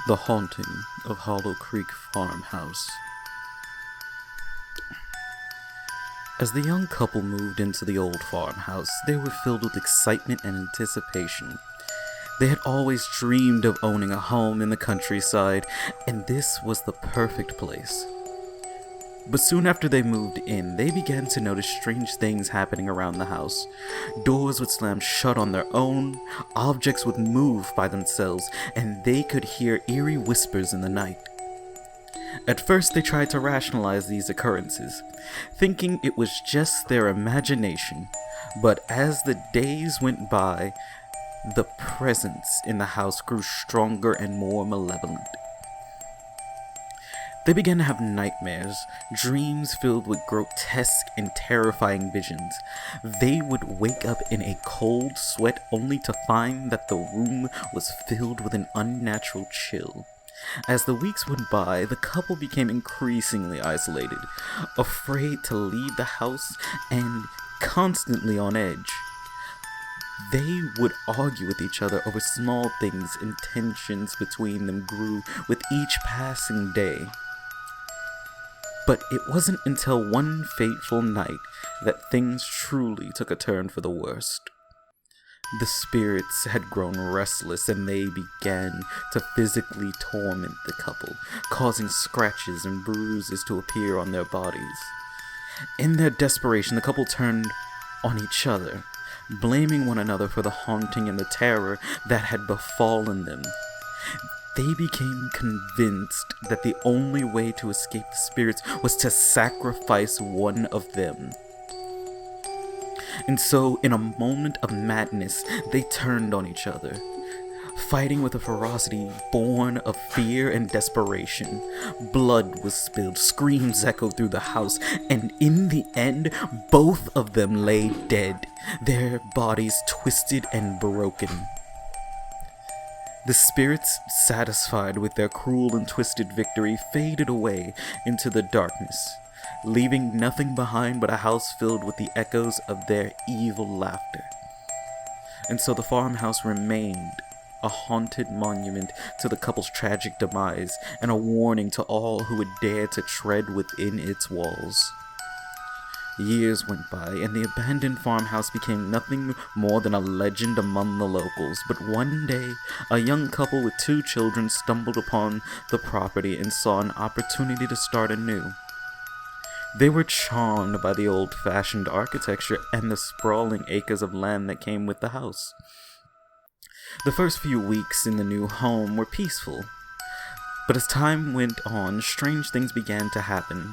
The Haunting of Hollow Creek Farmhouse. As the young couple moved into the old farmhouse, they were filled with excitement and anticipation. They had always dreamed of owning a home in the countryside, and this was the perfect place. But soon after they moved in, they began to notice strange things happening around the house. Doors would slam shut on their own, objects would move by themselves, and they could hear eerie whispers in the night. At first, they tried to rationalize these occurrences, thinking it was just their imagination. But as the days went by, the presence in the house grew stronger and more malevolent. They began to have nightmares, dreams filled with grotesque and terrifying visions. They would wake up in a cold sweat only to find that the room was filled with an unnatural chill. As the weeks went by, the couple became increasingly isolated, afraid to leave the house and constantly on edge. They would argue with each other over small things, and tensions between them grew with each passing day. But it wasn't until one fateful night that things truly took a turn for the worst. The spirits had grown restless, and they began to physically torment the couple, causing scratches and bruises to appear on their bodies. In their desperation, the couple turned on each other, blaming one another for the haunting and the terror that had befallen them. They became convinced that the only way to escape the spirits was to sacrifice one of them. And so, in a moment of madness, they turned on each other, fighting with a ferocity born of fear and desperation. Blood was spilled, screams echoed through the house, and in the end, both of them lay dead, their bodies twisted and broken. The spirits, satisfied with their cruel and twisted victory, faded away into the darkness, leaving nothing behind but a house filled with the echoes of their evil laughter. And so the farmhouse remained a haunted monument to the couple's tragic demise, and a warning to all who would dare to tread within its walls. Years went by, and the abandoned farmhouse became nothing more than a legend among the locals. But one day, a young couple with 2 children stumbled upon the property and saw an opportunity to start anew. They were charmed by the old-fashioned architecture and the sprawling acres of land that came with the house. The first few weeks in the new home were peaceful, but as time went on, strange things began to happen.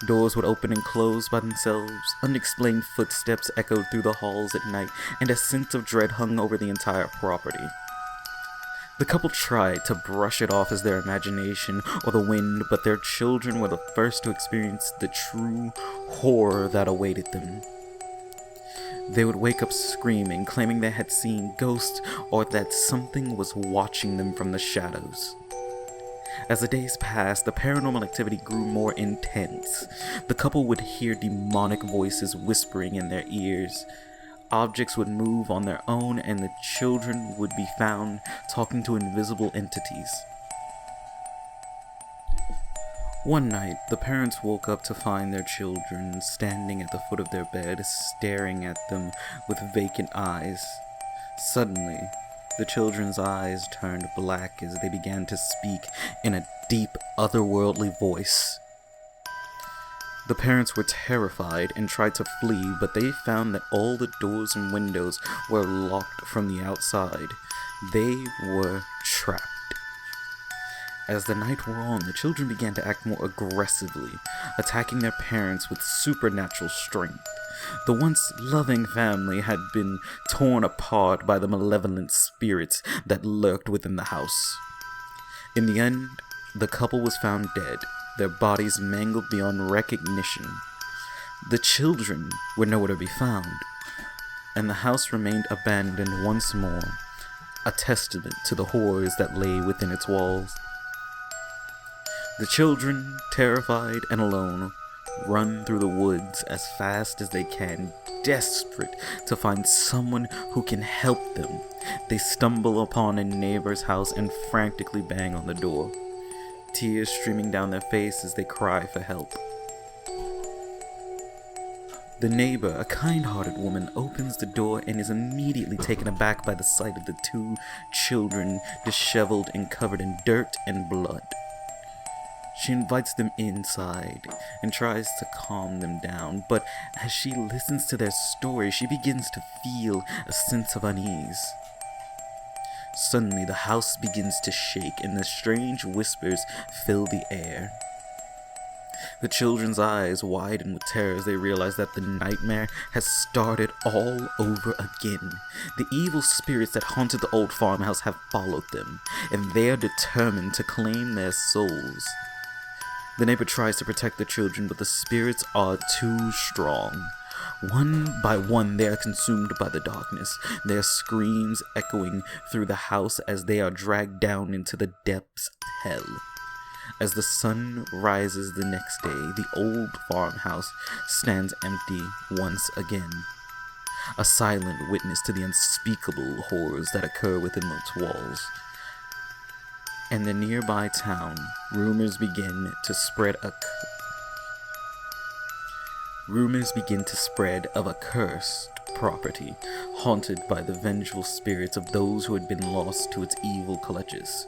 Doors would open and close by themselves, unexplained footsteps echoed through the halls at night, and a sense of dread hung over the entire property. The couple tried to brush it off as their imagination or the wind, but their children were the first to experience the true horror that awaited them. They would wake up screaming, claiming they had seen ghosts or that something was watching them from the shadows. As the days passed, the paranormal activity grew more intense. The couple would hear demonic voices whispering in their ears. Objects would move on their own, and the children would be found talking to invisible entities. One night, the parents woke up to find their children standing at the foot of their bed, staring at them with vacant eyes. Suddenly, the children's eyes turned black as they began to speak in a deep, otherworldly voice. The parents were terrified and tried to flee, but they found that all the doors and windows were locked from the outside. They were trapped. As the night wore on, the children began to act more aggressively, attacking their parents with supernatural strength. The once loving family had been torn apart by the malevolent spirits that lurked within the house. In the end, the couple was found dead, their bodies mangled beyond recognition. The children were nowhere to be found, and the house remained abandoned once more, a testament to the horrors that lay within its walls. The children, terrified and alone, run through the woods as fast as they can, desperate to find someone who can help them, They stumble upon a neighbor's house and frantically bang on the door, tears streaming down their face as they cry for help. The neighbor, a kind-hearted woman, opens the door and is immediately taken aback by the sight of the two children, disheveled and covered in dirt and blood. She invites them inside and tries to calm them down, but as she listens to their story, she begins to feel a sense of unease. Suddenly, the house begins to shake and the strange whispers fill the air. The children's eyes widen with terror as they realize that the nightmare has started all over again. The evil spirits that haunted the old farmhouse have followed them, and they are determined to claim their souls. The neighbor tries to protect the children, but the spirits are too strong. One by one, they are consumed by the darkness, their screams echoing through the house as they are dragged down into the depths of hell. As the sun rises the next day, the old farmhouse stands empty once again, a silent witness to the unspeakable horrors that occur within its walls. In the nearby town, rumors begin to spread of a cursed property haunted by the vengeful spirits of those who had been lost to its evil clutches.